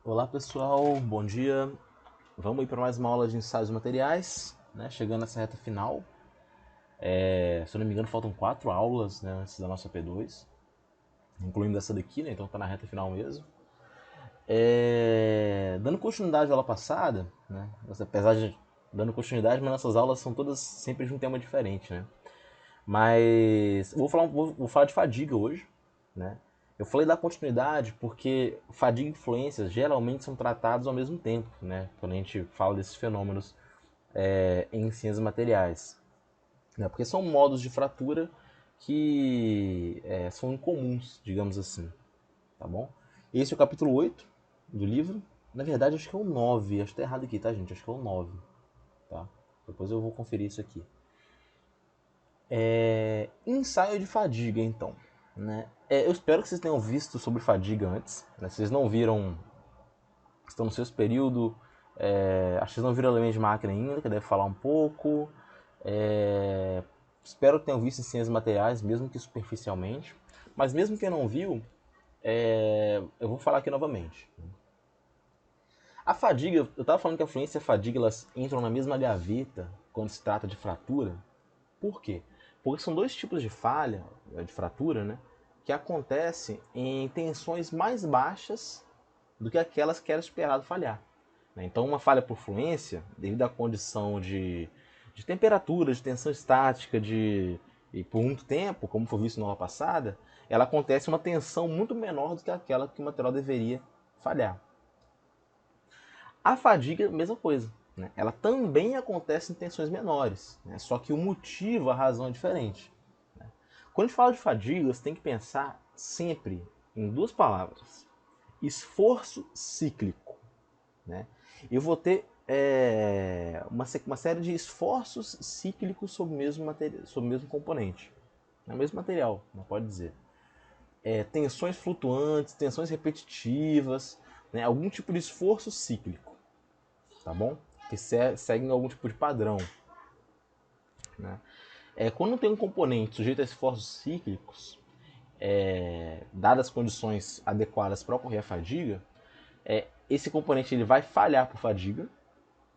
Olá pessoal, bom dia. Vamos aí para mais uma aula de ensaios materiais, né? Chegando nessa reta final. Se eu não me engano, faltam 4 aulas, né, antes da nossa P2, incluindo essa daqui, né? Então tá na reta final mesmo. Dando continuidade à aula passada, né? Apesar de dando continuidade, mas nossas aulas são todas sempre de um tema diferente, né? Mas vou falar de fadiga hoje, né? Eu falei da continuidade porque fadiga e influências geralmente são tratados ao mesmo tempo, né? Quando a gente fala desses fenômenos em ciências materiais, né? Porque são modos de fratura que são incomuns, digamos assim, tá bom? Esse é o capítulo 8 do livro. Na verdade, acho que é o 9. Acho que tá errado aqui, tá, gente? Acho que é o 9, tá? Depois eu vou conferir isso aqui. Ensaio de fadiga, então. Né? Eu espero que vocês tenham visto sobre fadiga antes. Né? Se vocês não viram, estão no seu período. Acho que vocês não viram elemento de máquina ainda, que deve falar um pouco. Espero que tenham visto em ciências materiais, mesmo que superficialmente. Mas mesmo quem não viu, eu vou falar aqui novamente. A fadiga, eu estava falando que a fluência e a fadiga elas entram na mesma gaveta quando se trata de fratura. Por quê? Porque são dois tipos de falha, de fratura, né, que acontecem em tensões mais baixas do que aquelas que era esperado falhar. Então, uma falha por fluência, devido à condição de temperatura, de tensão estática, e por muito tempo, como foi visto na aula passada, ela acontece em uma tensão muito menor do que aquela que o material deveria falhar. A fadiga, mesma coisa. Né? Ela também acontece em tensões menores, né? Só que o motivo, a razão é diferente. Né? Quando a gente fala de fadiga, você tem que pensar sempre em duas palavras: esforço cíclico. Né? Eu vou ter uma série de esforços cíclicos sobre o mesmo componente, o mesmo material, não pode dizer. Tensões flutuantes, tensões repetitivas, né? Algum tipo de esforço cíclico, tá bom? Que seguem algum tipo de padrão. Né? Quando tem um componente sujeito a esforços cíclicos, dadas as condições adequadas para ocorrer a fadiga, esse componente ele vai falhar por fadiga,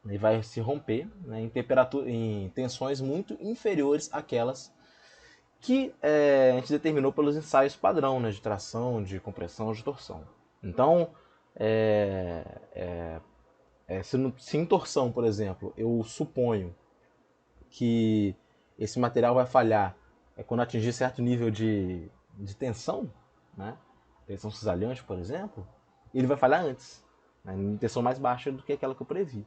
ele vai se romper, né, em tensões muito inferiores àquelas que a gente determinou pelos ensaios padrão, né, de tração, de compressão, de torção. Então, se em torção, por exemplo, eu suponho que esse material vai falhar quando atingir certo nível de tensão, né? Tensão cisalhante, por exemplo, ele vai falhar antes, né? Em tensão mais baixa do que aquela que eu previ,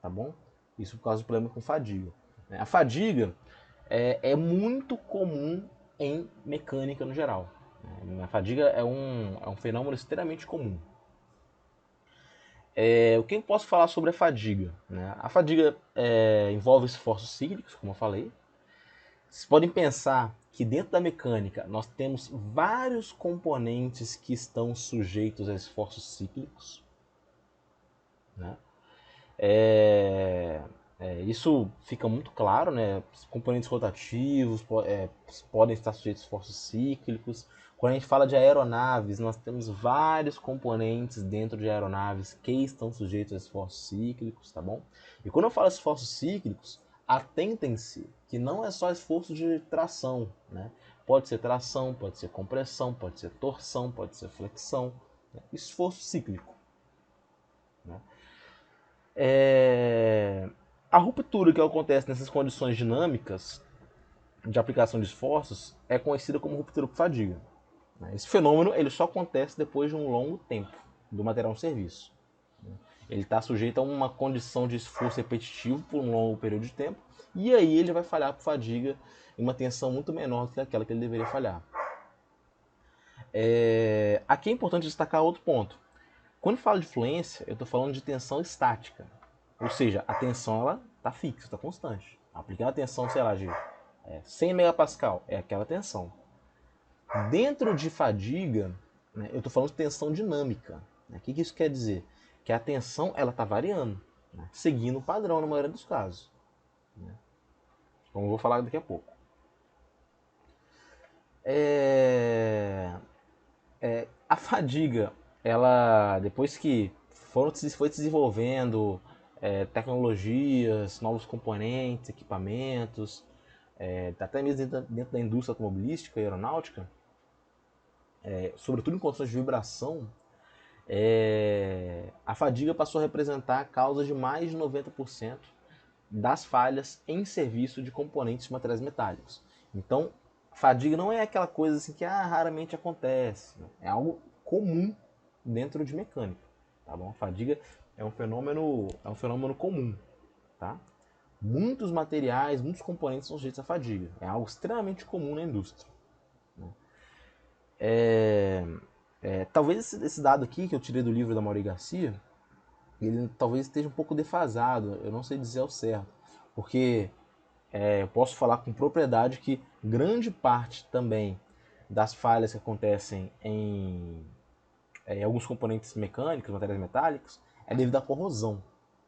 tá bom? Isso por causa do problema com fadiga. A fadiga é muito comum em mecânica no geral. A fadiga é um fenômeno extremamente comum. O que eu posso falar sobre a fadiga? Né? A fadiga envolve esforços cíclicos, como eu falei. Vocês podem pensar que dentro da mecânica nós temos vários componentes que estão sujeitos a esforços cíclicos. Né? Isso fica muito claro, né? Componentes rotativos podem estar sujeitos a esforços cíclicos. Quando a gente fala de aeronaves, nós temos vários componentes dentro de aeronaves que estão sujeitos a esforços cíclicos, tá bom? E quando eu falo esforços cíclicos, atentem-se que não é só esforço de tração, né? Pode ser tração, pode ser compressão, pode ser torção, pode ser flexão, né? Esforço cíclico. Né? A ruptura que acontece nessas condições dinâmicas de aplicação de esforços é conhecida como ruptura por fadiga. Esse fenômeno ele só acontece depois de um longo tempo do material em serviço. Ele está sujeito a uma condição de esforço repetitivo por um longo período de tempo, e aí ele vai falhar por fadiga em uma tensão muito menor do que aquela que ele deveria falhar. Aqui é importante destacar outro ponto. Quando falo de fluência, eu estou falando de tensão estática. Ou seja, a tensão ela está fixa, está constante. Aplicando a tensão, sei lá, de 100 megapascal, é aquela tensão. Dentro de fadiga, né, eu estou falando de tensão dinâmica. Né? O que isso quer dizer? Que a tensão ela está variando, né, seguindo o padrão na maioria dos casos. Né? Como eu vou falar daqui a pouco. A fadiga, ela depois que foi desenvolvendo tecnologias, novos componentes, equipamentos, até mesmo dentro da indústria automobilística e aeronáutica, sobretudo em condições de vibração, a fadiga passou a representar a causa de mais de 90% das falhas em serviço de componentes de materiais metálicos. Então, fadiga não é aquela coisa assim que raramente acontece, é algo comum dentro de mecânica, tá bom? A fadiga é um fenômeno comum, tá? Muitos materiais, muitos componentes são sujeitos à fadiga, é algo extremamente comum na indústria, né? Talvez esse dado aqui que eu tirei do livro da Mauri Garcia, ele talvez esteja um pouco defasado, eu não sei dizer ao certo, porque eu posso falar com propriedade que grande parte também das falhas que acontecem em alguns componentes mecânicos, materiais metálicos, é devido à corrosão,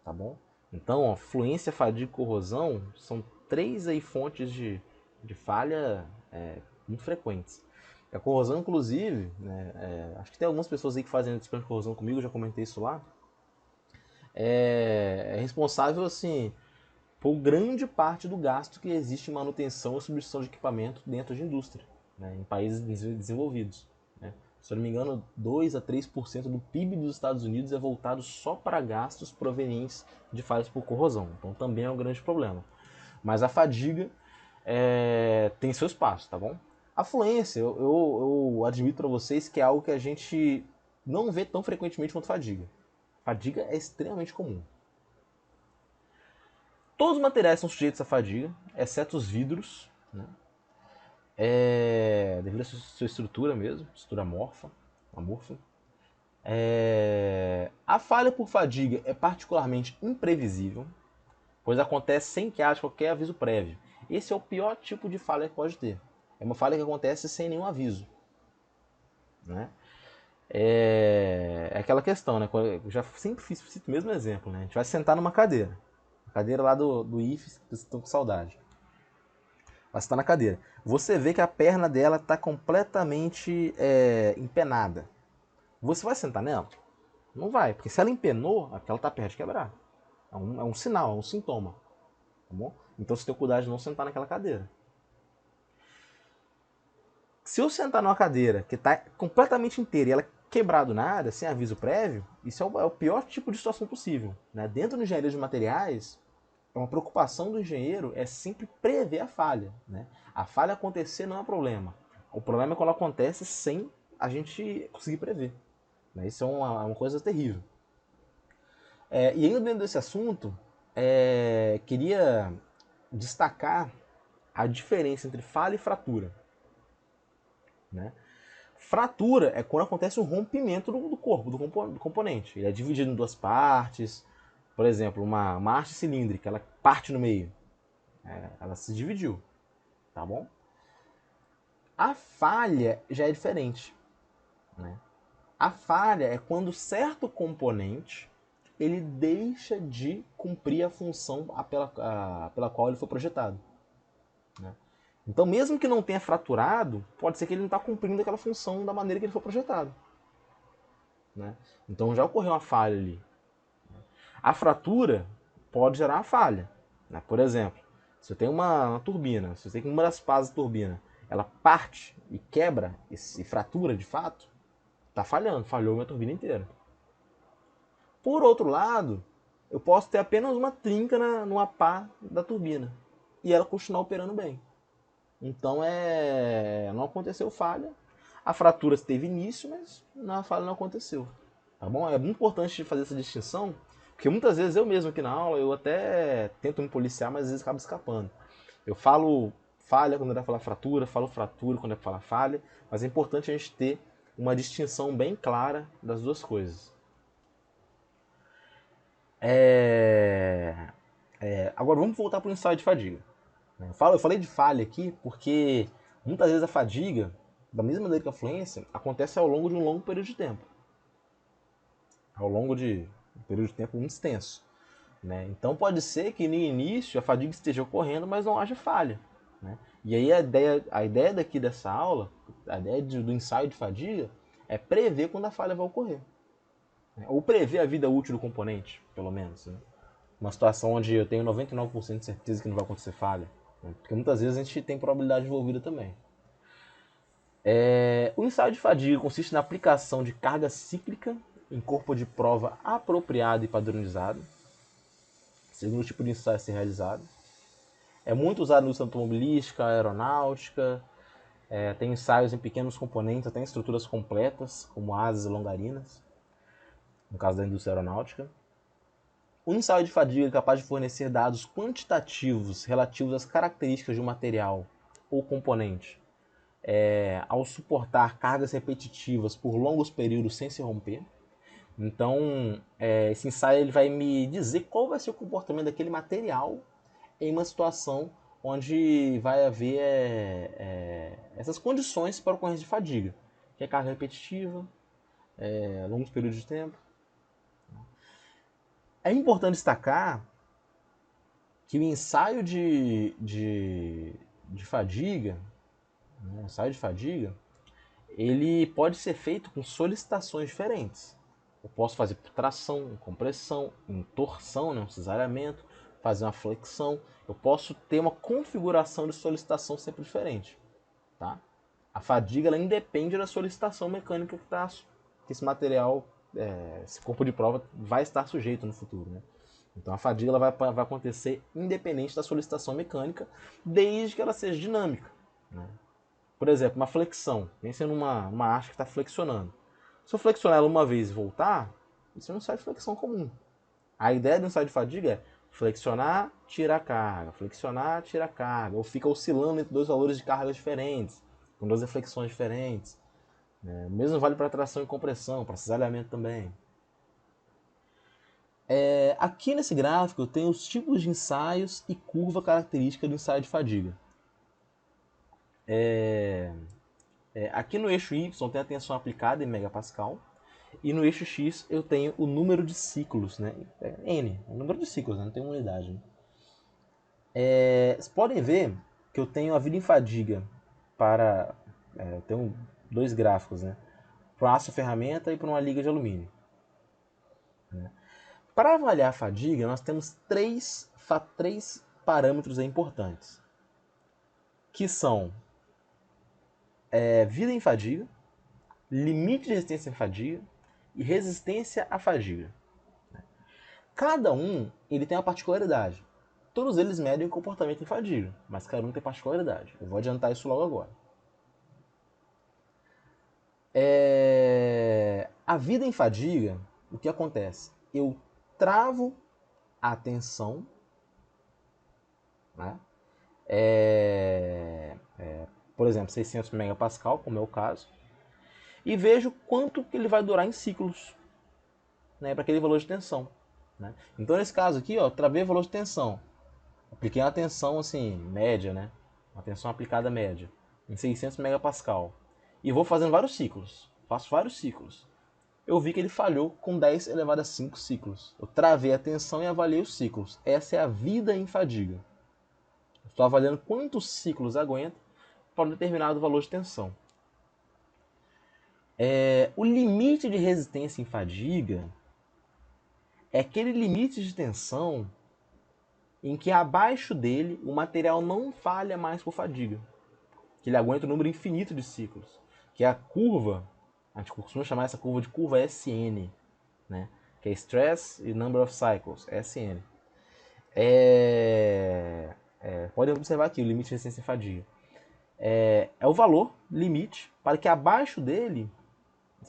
tá bom? Então, fluência, fadiga e corrosão são três aí fontes de falha muito frequentes. A corrosão, inclusive, né, acho que tem algumas pessoas aí que fazem disciplina de corrosão comigo, eu já comentei isso lá, é responsável, assim, por grande parte do gasto que existe em manutenção e substituição de equipamento dentro de indústria, né, em países desenvolvidos, né. Se eu não me engano, 2 a 3% do PIB dos Estados Unidos é voltado só para gastos provenientes de falhas por corrosão. Então também é um grande problema. Mas a fadiga tem seu espaço, tá bom? A fluência, eu admito para vocês que é algo que a gente não vê tão frequentemente quanto fadiga. Fadiga é extremamente comum. Todos os materiais são sujeitos à fadiga, exceto os vidros, né? Devido à sua estrutura mesmo, estrutura amorfa. A falha por fadiga é particularmente imprevisível, pois acontece sem que haja qualquer aviso prévio. Esse é o pior tipo de falha que pode ter. É uma falha que acontece sem nenhum aviso, né? É aquela questão, né? Eu já sempre cito o mesmo exemplo, né? A gente vai sentar numa cadeira. A cadeira lá do IFES, que estou com saudade. Vai sentar na cadeira. Você vê que a perna dela está completamente empenada. Você vai sentar nela? Não vai, porque se ela empenou, ela está perto de quebrar. É um sinal, é um sintoma. Tá bom? Então você tem que cuidar de não sentar naquela cadeira. Se eu sentar numa cadeira que está completamente inteira e ela quebrar do nada, sem aviso prévio, isso é o pior tipo de situação possível, né? Dentro da engenharia de materiais, uma preocupação do engenheiro é sempre prever a falha, né? A falha acontecer não é um problema. O problema é quando ela acontece sem a gente conseguir prever, né? Isso é uma coisa terrível. E ainda dentro desse assunto, queria destacar a diferença entre falha e fratura, né? Fratura é quando acontece o rompimento do corpo, do componente. Ele é dividido em duas partes. Por exemplo, uma haste cilíndrica, ela parte no meio. Ela se dividiu, tá bom? A falha já é diferente, né? A falha é quando certo componente ele deixa de cumprir a função pela qual ele foi projetado, né? Então, mesmo que não tenha fraturado, pode ser que ele não está cumprindo aquela função da maneira que ele foi projetado, né? Então já ocorreu uma falha ali. A fratura pode gerar uma falha, né? Por exemplo, se eu tenho uma turbina, se eu tenho uma das pás da turbina, ela parte e quebra e fratura de fato, está falhando, falhou minha turbina inteira. Por outro lado, eu posso ter apenas uma trinca numa pá da turbina e ela continuar operando bem. Então não aconteceu falha. A fratura teve início, mas a falha não aconteceu. Tá bom? É muito importante fazer essa distinção, porque muitas vezes eu mesmo aqui na aula, eu até tento me policiar, mas às vezes acaba escapando. Eu falo falha quando é para falar fratura, falo fratura quando é para falar falha, mas é importante a gente ter uma distinção bem clara das duas coisas. Agora vamos voltar para o ensaio de fadiga. Eu falei de falha aqui porque muitas vezes a fadiga, da mesma maneira que a fluência, acontece ao longo de um longo período de tempo. Ao longo de um período de tempo muito extenso, né? Então pode ser que no início a fadiga esteja ocorrendo, mas não haja falha, né? E aí a ideia daqui dessa aula, a ideia do ensaio de fadiga, é prever quando a falha vai ocorrer. né? Ou prever a vida útil do componente, pelo menos. Né? Uma situação onde eu tenho 99% de certeza que não vai acontecer falha. Né? Porque muitas vezes a gente tem probabilidade envolvida também. O ensaio de fadiga consiste na aplicação de carga cíclica em corpo de prova apropriado e padronizado, segundo o tipo de ensaio a ser realizado. É muito usado na indústria automobilística, aeronáutica, tem ensaios em pequenos componentes, até em estruturas completas, como asas e longarinas, no caso da indústria aeronáutica. O ensaio de fadiga é capaz de fornecer dados quantitativos relativos às características de um material ou componente, ao suportar cargas repetitivas por longos períodos sem se romper. Então, esse ensaio ele vai me dizer qual vai ser o comportamento daquele material em uma situação onde vai haver essas condições para ocorrência de fadiga, que é carga repetitiva, longos períodos de tempo. É importante destacar que o ensaio de fadiga, né, ensaio de fadiga, ele pode ser feito com solicitações diferentes. Eu posso fazer por tração, compressão, em torção, né, um cesariamento, fazer uma flexão. Eu posso ter uma configuração de solicitação sempre diferente. Tá? A fadiga ela independe da solicitação mecânica que esse material, esse corpo de prova vai estar sujeito no futuro. Né? Então a fadiga ela vai acontecer independente da solicitação mecânica, desde que ela seja dinâmica. Né? Por exemplo, uma flexão. Pensa numa haste que está flexionando. Se eu flexionar ela uma vez e voltar, isso é um ensaio de flexão comum. A ideia do ensaio de fadiga é flexionar, tira a carga, flexionar, tira a carga, ou fica oscilando entre dois valores de carga diferentes, com duas reflexões diferentes. O mesmo vale para tração e compressão, para cisalhamento também. Aqui nesse gráfico eu tenho os tipos de ensaios e curva característica do ensaio de fadiga. Aqui no eixo Y tem a tensão aplicada em megapascal, e no eixo X eu tenho o número de ciclos, né? N, o número de ciclos, né? Não tem uma unidade. Né? Vocês podem ver que eu tenho a vida em fadiga para... eu tenho dois gráficos, né? Para um aço ferramenta e para uma liga de alumínio. Né? Para avaliar a fadiga, nós temos três parâmetros importantes, que são vida em fadiga, limite de resistência em fadiga e resistência à fadiga. Cada um ele tem uma particularidade. Todos eles medem o comportamento em fadiga, mas cada um tem particularidade. Eu vou adiantar isso logo agora. A vida em fadiga, o que acontece? Eu travo a tensão, né? Por exemplo, 600 megapascal, como é o caso, e vejo quanto que ele vai durar em ciclos, né, para aquele valor de tensão. Né? Então, nesse caso aqui, ó, travei o valor de tensão. Apliquei uma tensão assim, média, né? Uma tensão aplicada média, em 600 megapascal. E vou fazendo vários ciclos. Faço vários ciclos. Eu vi que ele falhou com 10 elevado a 5 ciclos. Eu travei a tensão e avaliei os ciclos. Essa é a vida em fadiga. Estou avaliando quantos ciclos aguenta para um determinado valor de tensão. O limite de resistência em fadiga é aquele limite de tensão em que abaixo dele o material não falha mais por fadiga. Que ele aguenta um número infinito de ciclos. Que é a curva, a gente costuma chamar essa curva de curva SN, né? Que é Stress e Number of Cycles, SN. Podem observar aqui o limite de resistência e fadiga. É o valor limite para que abaixo dele,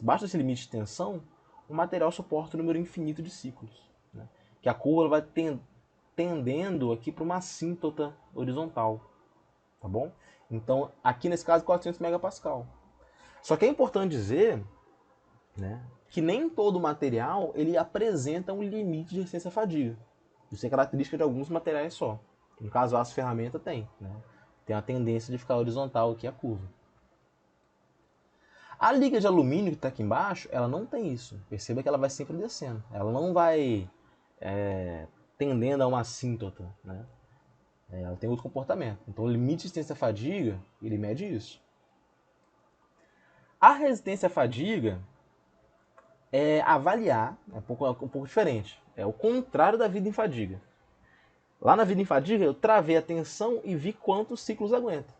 abaixo desse limite de tensão, o material suporta um número infinito de ciclos. Né? Que a curva vai tendendo aqui para uma assíntota horizontal. Tá bom? Então, aqui nesse caso, 400 megapascal. Só que é importante dizer, né, que nem todo material ele apresenta um limite de resistência à fadiga. Isso é característica de alguns materiais só. No caso, a aço-ferramenta tem. Né? Tem a tendência de ficar horizontal aqui a curva. A liga de alumínio que está aqui embaixo, ela não tem isso. Perceba que ela vai sempre descendo. Ela não vai tendendo a uma assíntota. Né? Ela tem outro comportamento. Então, o limite de resistência à fadiga, ele mede isso. A resistência à fadiga, é avaliar, é um pouco diferente. É o contrário da vida em fadiga. Lá na vida em fadiga, eu travei a tensão e vi quantos ciclos aguenta.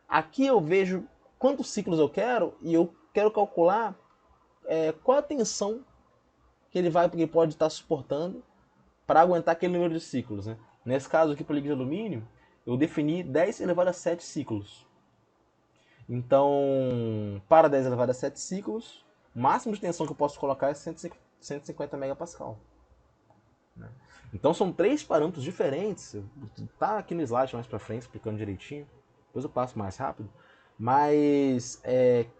Aqui eu vejo quantos ciclos eu quero e eu quero calcular qual a tensão que ele pode estar suportando para aguentar aquele número de ciclos. Né? Nesse caso aqui para o líquido de alumínio, eu defini 10 elevado a 7 ciclos. Então, para 10 elevado a 7 ciclos, o máximo de tensão que eu posso colocar é 150 megapascal. Né? Então são três parâmetros diferentes. Tá aqui no slide mais para frente explicando direitinho. Depois eu passo mais rápido. Mas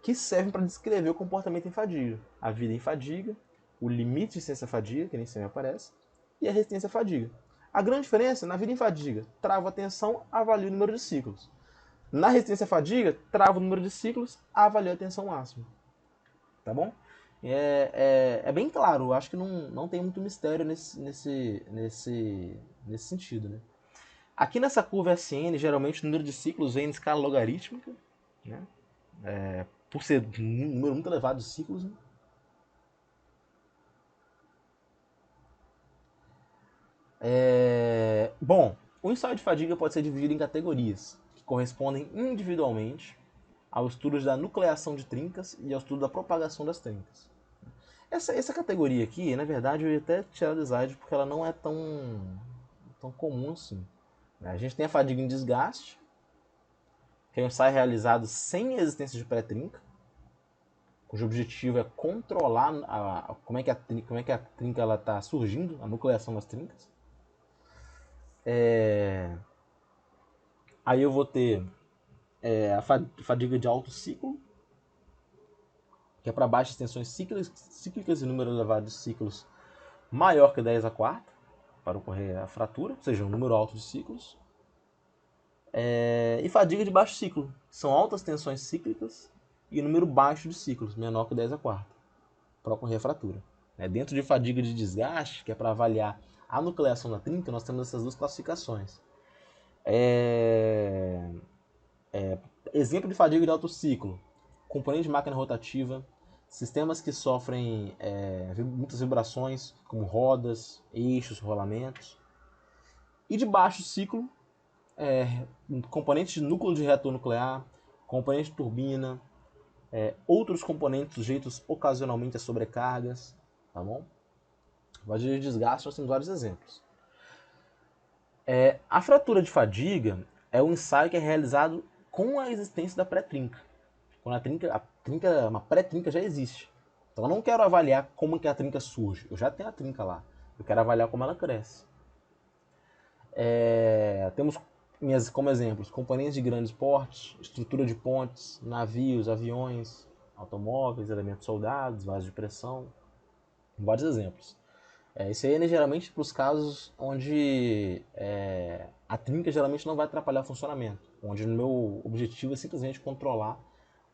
que servem para descrever o comportamento em fadiga. A vida em fadiga, o limite de resistência à fadiga, que nem sempre aparece, e a resistência à fadiga. A grande diferença, na vida em fadiga, trava a tensão, avalia o número de ciclos. Na resistência à fadiga, trava o número de ciclos, avalia a tensão máxima. Tá bom? É bem claro, eu acho que não tem muito mistério nesse sentido. Né? Aqui nessa curva SN, geralmente o número de ciclos vem em escala logarítmica, né? Por ser um número muito elevado de ciclos. Né? Bom, o ensaio de fadiga pode ser dividido em categorias, que correspondem individualmente ao estudo da nucleação de trincas e ao estudo da propagação das trincas. Essa categoria aqui, na verdade, eu ia até tirar do slide porque ela não é tão comum assim. A gente tem a fadiga em desgaste, que é um ensaio realizado sem existência de pré-trinca, cujo objetivo é controlar como é que a trinca está surgindo, a nucleação das trincas. Aí eu vou ter a fadiga de alto ciclo, que é para baixas tensões cíclicas e número elevado de ciclos maior que 10 a quarta, para ocorrer a fratura, ou seja, um número alto de ciclos. E fadiga de baixo ciclo, são altas tensões cíclicas e número baixo de ciclos, menor que 10 a quarta, para ocorrer a fratura. Dentro de fadiga de desgaste, que é para avaliar a nucleação da trinca, nós temos essas duas classificações. Exemplo de fadiga de alto ciclo, componente de máquina rotativa, sistemas que sofrem muitas vibrações, como rodas, eixos, rolamentos. E de baixo ciclo, componentes de núcleo de reator nuclear, componente de turbina, outros componentes sujeitos ocasionalmente a sobrecargas, tá bom? Fadiga de desgaste, nós temos vários exemplos. A fratura de fadiga é um ensaio que é realizado com a existência da pré-trinca. Quando uma pré-trinca já existe. Então eu não quero avaliar como que a trinca surge. Eu já tenho a trinca lá. Eu quero avaliar como ela cresce. Temos como exemplos componentes de grandes portes, estrutura de pontes, navios, aviões, automóveis, elementos soldados, vasos de pressão. Vários exemplos. Isso aí é geralmente para os casos onde a trinca geralmente não vai atrapalhar o funcionamento. Onde o meu objetivo é simplesmente controlar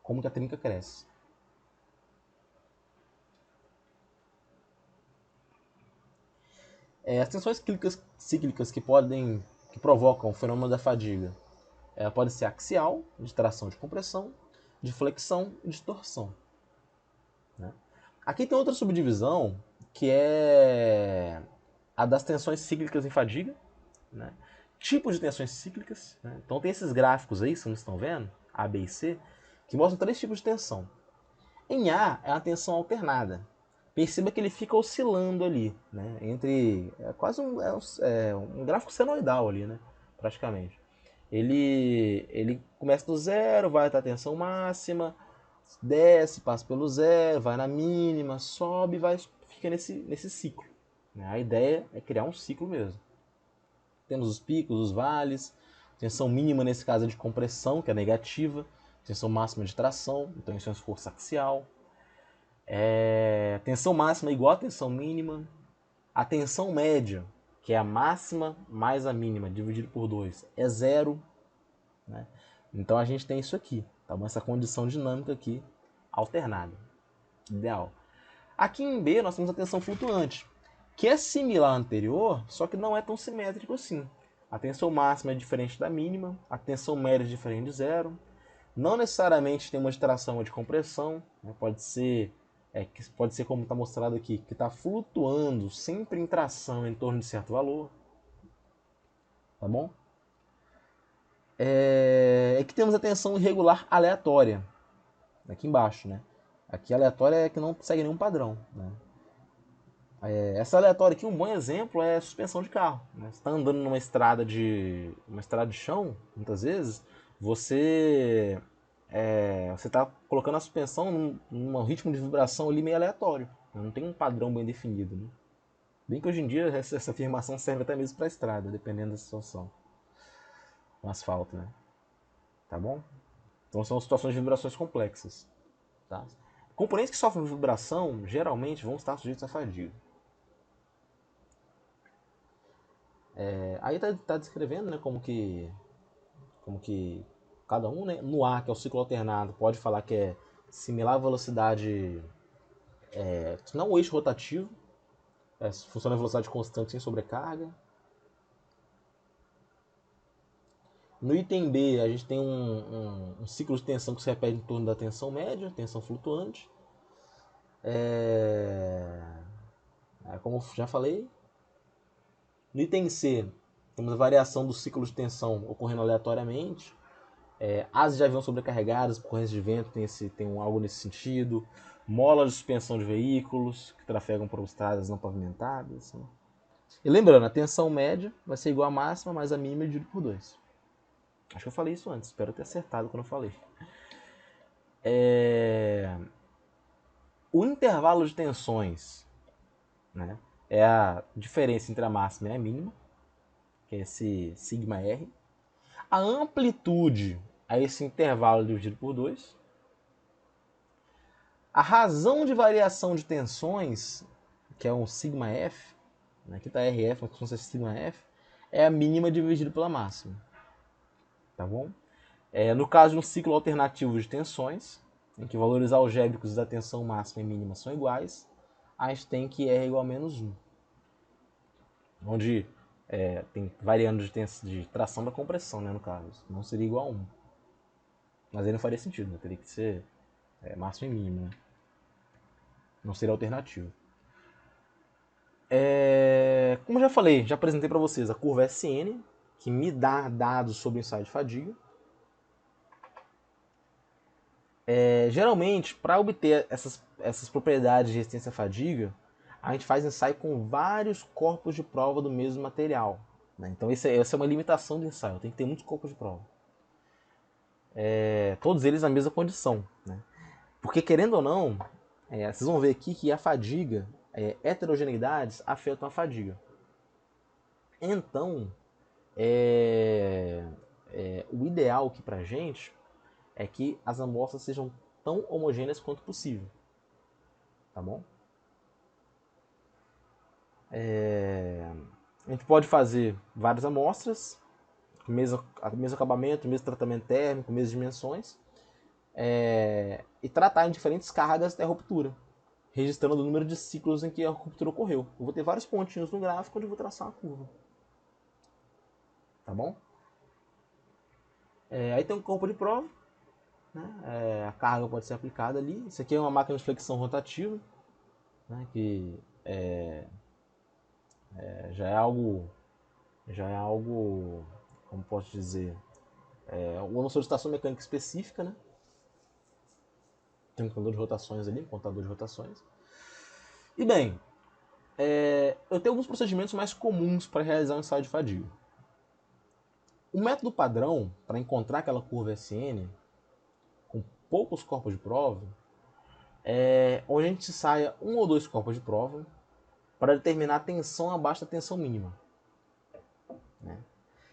como que a trinca cresce. As tensões cíclicas que provocam o fenômeno da fadiga, ela pode ser axial, de tração de compressão, de flexão e de torção. Né? Aqui tem outra subdivisão, que é a das tensões cíclicas em fadiga. Né? Tipos de tensões cíclicas. Né? Então tem esses gráficos aí, vocês estão vendo, A, B e C, que mostram três tipos de tensão. Em A é uma tensão alternada. Perceba que ele fica oscilando ali, né? Entre quase um gráfico senoidal ali, né? Praticamente. Ele começa do zero, vai até a tensão máxima, desce, passa pelo zero, vai na mínima, sobe, fica nesse ciclo. Né? A ideia é criar um ciclo mesmo. Temos os picos, os vales, tensão mínima nesse caso é de compressão, que é negativa, tensão máxima de tração, então isso é força axial. Tensão máxima é igual a tensão mínima. A tensão média, que é a máxima mais a mínima, dividido por 2, é zero. Né? Então a gente tem isso aqui, tá? Essa condição dinâmica aqui, alternada. Ideal. Aqui em B nós temos a tensão flutuante, que é similar à anterior, só que não é tão simétrico assim. A tensão máxima é diferente da mínima, a tensão média é diferente de zero. Não necessariamente tem uma de tração ou de compressão, né? Pode ser que pode ser como está mostrado aqui, que está flutuando sempre em tração em torno de certo valor. Tá bom? É que temos a tensão irregular aleatória, aqui embaixo, né? Aqui aleatória é que não segue nenhum padrão, né? Essa aleatória aqui, um bom exemplo é suspensão de carro, né? Você está andando numa estrada de chão, muitas vezes, você está colocando a suspensão num ritmo de vibração ali meio aleatório. Não tem um padrão bem definido, né? Bem que hoje em dia essa afirmação serve até mesmo para a estrada, dependendo da situação. No asfalto, né? Tá bom? Então são situações de vibrações complexas. Tá? Componentes que sofrem vibração geralmente vão estar sujeitos à fadiga. Aí tá descrevendo, né, como que cada um, né, no ar, que é o ciclo alternado, pode falar que é similar à velocidade, não o eixo rotativo, funciona a velocidade constante sem sobrecarga. No item B, a gente tem um ciclo de tensão que se repete em torno da tensão média, tensão flutuante. Como eu já falei. No item C, temos a variação do ciclo de tensão ocorrendo aleatoriamente. Asas de avião sobrecarregadas, correntes de vento tem algo nesse sentido. Molas de suspensão de veículos que trafegam por estradas não pavimentadas. Né? E lembrando, a tensão média vai ser igual à máxima mais a mínima dividido por 2. Acho que eu falei isso antes, espero ter acertado quando eu falei. O intervalo de tensões, né, é a diferença entre a máxima e a mínima, que é esse sigma R. A amplitude é esse intervalo dividido por 2. A razão de variação de tensões, que é um sigma F, né, aqui está RF, mas como se fosse sigma F, é a mínima dividido pela máxima. Tá bom? No caso de um ciclo alternativo de tensões, em que valores algébricos da tensão máxima e mínima são iguais, a gente tem que R igual a menos 1. Onde tem variando de tração da compressão, né, no caso. Não seria igual a 1. Mas aí não faria sentido, né? Teria que ser máximo e mínimo. Né? Não seria alternativo. Como já falei, já apresentei para vocês a curva SN, que me dá dados sobre o ensaio de fadiga. Geralmente, para obter essas propriedades de resistência à fadiga, a gente faz ensaio com vários corpos de prova do mesmo material. Né? Então, essa é uma limitação do ensaio, tem que ter muitos corpos de prova. Todos eles na mesma condição. Né? Porque, querendo ou não, vocês vão ver aqui que a fadiga, heterogeneidades afetam a fadiga. Então, o ideal aqui pra gente é que as amostras sejam tão homogêneas quanto possível. Tá bom? A gente pode fazer várias amostras, com o mesmo acabamento, mesmo tratamento térmico, mesmas dimensões, e tratar em diferentes cargas até a ruptura, registrando o número de ciclos em que a ruptura ocorreu. Eu vou ter vários pontinhos no gráfico onde eu vou traçar uma curva. Tá bom? Aí tem um corpo de prova, né? A carga pode ser aplicada ali. Isso aqui é uma máquina de flexão rotativa, né? Que já é algo, como posso dizer, uma solicitação mecânica específica, né? Tem um contador de rotações ali, um contador de rotações. E bem, eu tenho alguns procedimentos mais comuns para realizar um ensaio de fadiga. O método padrão para encontrar aquela curva SN com poucos corpos de prova onde a gente ensaia um ou dois corpos de prova para determinar a tensão abaixo da tensão mínima. Né?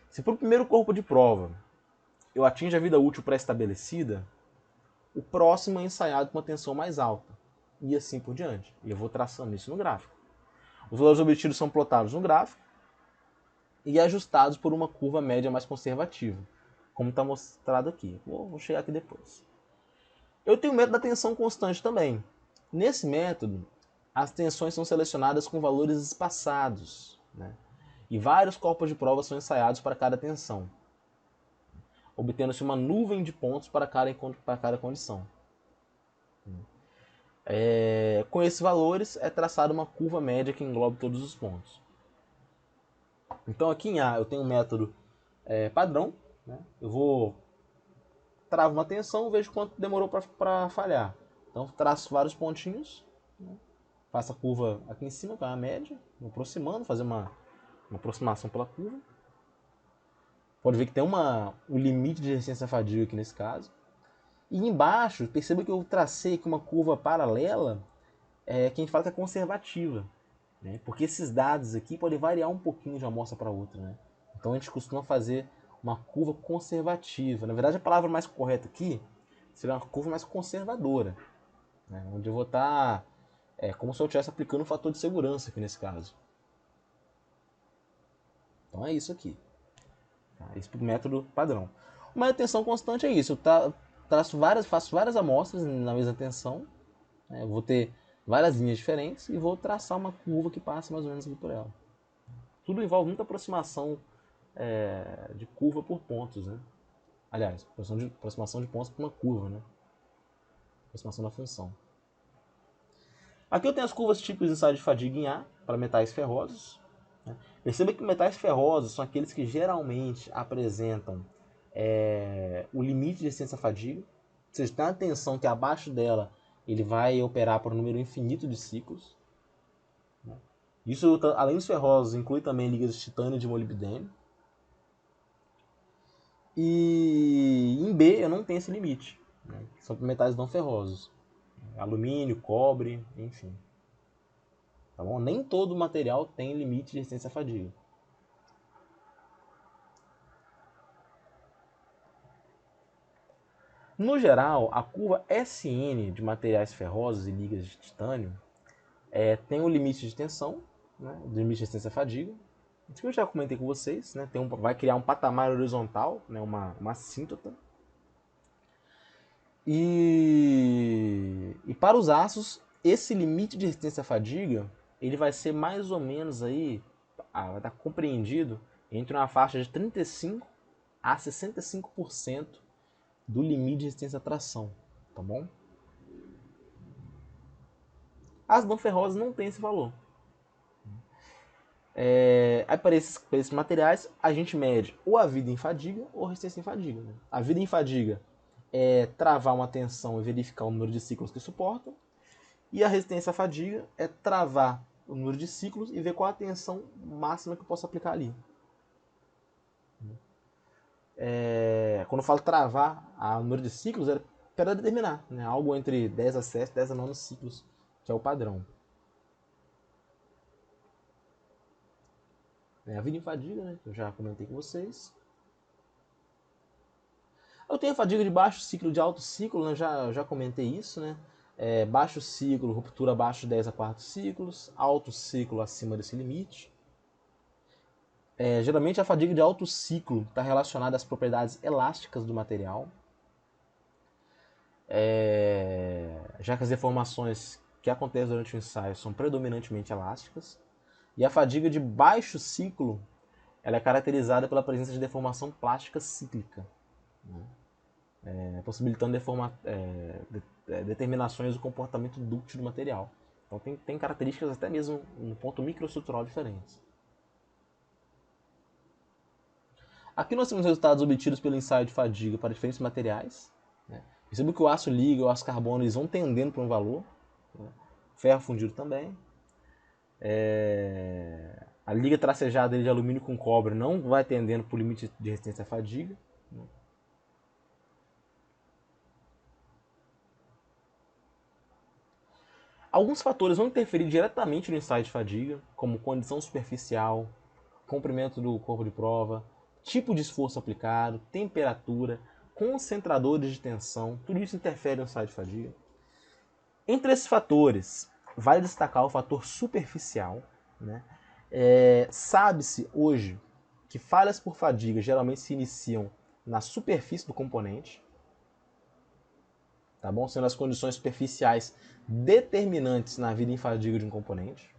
Se para o primeiro corpo de prova eu atingo a vida útil pré-estabelecida, o próximo é ensaiado com uma tensão mais alta, e assim por diante. E eu vou traçando isso no gráfico. Os valores obtidos são plotados no gráfico e ajustados por uma curva média mais conservativa, como está mostrado aqui. Vou chegar aqui depois. Eu tenho o método da tensão constante também. Nesse método, as tensões são selecionadas com valores espaçados, né? E vários corpos de prova são ensaiados para cada tensão, obtendo-se uma nuvem de pontos para cada condição. Com esses valores é traçada uma curva média que engloba todos os pontos. Então aqui em A eu tenho um método padrão, né? Eu vou travo uma tensão, vejo quanto demorou para falhar. Então traço vários pontinhos, né? Faço a curva aqui em cima, que é a média, me aproximando, fazer uma aproximação pela curva. Pode ver que tem um limite de resistência à fadiga aqui nesse caso. E embaixo, perceba que eu tracei aqui uma curva paralela, que a gente fala que é conservativa, né? Porque esses dados aqui podem variar um pouquinho de uma amostra para outra, né? Então a gente costuma fazer uma curva conservativa. Na verdade, a palavra mais correta aqui seria uma curva mais conservadora, né? Onde eu vou estar como se eu estivesse aplicando um fator de segurança aqui nesse caso. Então é isso aqui. Tá? Isso para o método padrão. Uma tensão constante é isso. Eu faço várias amostras na mesma tensão. Eu vou ter várias linhas diferentes e vou traçar uma curva que passa mais ou menos aqui por ela. Tudo envolve muita aproximação de curva por pontos, né? Aliás, aproximação de pontos por uma curva, né? Aproximação da função. Aqui eu tenho as curvas típicas de ensaio de fadiga em A para metais ferrosos. Né? Perceba que metais ferrosos são aqueles que geralmente apresentam o limite de resistência à fadiga. Ou seja, tem uma tensão que abaixo dela ele vai operar por um número infinito de ciclos. Né? Isso, além dos ferrosos, inclui também ligas de titânio e de molibdênio. E em B eu não tenho esse limite. Né? São metais não ferrosos. Alumínio, cobre, enfim. Tá bom? Nem todo material tem limite de resistência à fadiga. No geral, a curva SN de materiais ferrosos e ligas de titânio tem um limite de tensão, né, do limite de resistência à fadiga. Isso que eu já comentei com vocês, né, vai criar um patamar horizontal, né, uma assíntota. E para os aços, esse limite de resistência à fadiga ele vai ser mais ou menos aí, vai estar compreendido entre uma faixa de 35 a 65% do limite de resistência à tração, tá bom? As não ferrosas não tem esse valor. Aí para esses materiais, a gente mede ou a vida em fadiga ou a resistência em fadiga. Né? A vida em fadiga é travar uma tensão e verificar o número de ciclos que suportam. E a resistência à fadiga é travar o número de ciclos e ver qual a tensão máxima que eu posso aplicar ali. Quando eu falo travar o número de ciclos, é para determinar, né? Algo entre 10 a 7, 10 a 9 ciclos, que é o padrão. A vida em fadiga, né? Que eu já comentei com vocês. Eu tenho a fadiga de baixo ciclo e de alto ciclo, né? Já comentei isso, né? Baixo ciclo, ruptura abaixo de 10 a 4 ciclos, alto ciclo acima desse limite. Geralmente a fadiga de alto ciclo está relacionada às propriedades elásticas do material, já que as deformações que acontecem durante o ensaio são predominantemente elásticas. E a fadiga de baixo ciclo ela é caracterizada pela presença de deformação plástica cíclica, né? Possibilitando determinações do comportamento dúctil do material. Então tem características até mesmo no ponto microestrutural diferentes. Aqui nós temos resultados obtidos pelo ensaio de fadiga para diferentes materiais. Né? Perceba que o aço liga e o aço carbono eles vão tendendo para um valor. Né? Ferro fundido também. A liga tracejada de alumínio com cobre não vai tendendo para o limite de resistência à fadiga. Né? Alguns fatores vão interferir diretamente no ensaio de fadiga, como condição superficial, comprimento do corpo de prova, tipo de esforço aplicado, temperatura, concentradores de tensão, tudo isso interfere no ensaio de fadiga. Entre esses fatores, vale destacar o fator superficial. Né? Sabe-se hoje que falhas por fadiga geralmente se iniciam na superfície do componente, tá bom? Sendo as condições superficiais determinantes na vida em fadiga de um componente.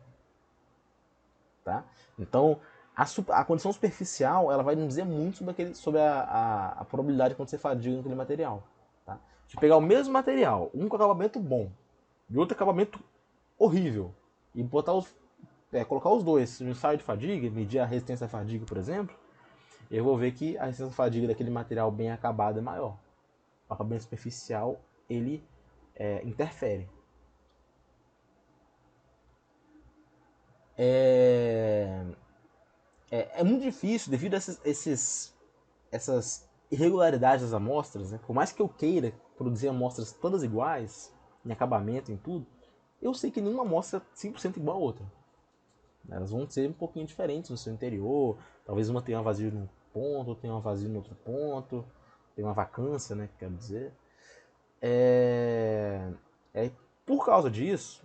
Tá? Então, a condição superficial ela vai nos dizer muito sobre a probabilidade de acontecer fadiga naquele material. Tá? Se pegar o mesmo material, um com acabamento bom, de outro acabamento horrível, e colocar os dois no ensaio de fadiga, medir a resistência à fadiga, por exemplo, eu vou ver que a resistência à fadiga daquele material bem acabado é maior. O acabamento superficial, ele interfere. É muito difícil, devido a essas irregularidades das amostras, né? Por mais que eu queira produzir amostras todas iguais, em acabamento, em tudo, eu sei que nenhuma amostra é 100% igual a outra. Elas vão ser um pouquinho diferentes no seu interior, talvez uma tenha um vazio num ponto, outra tenha um vazio no outro ponto, tem uma vacância, né, que quero dizer. É... Por causa disso,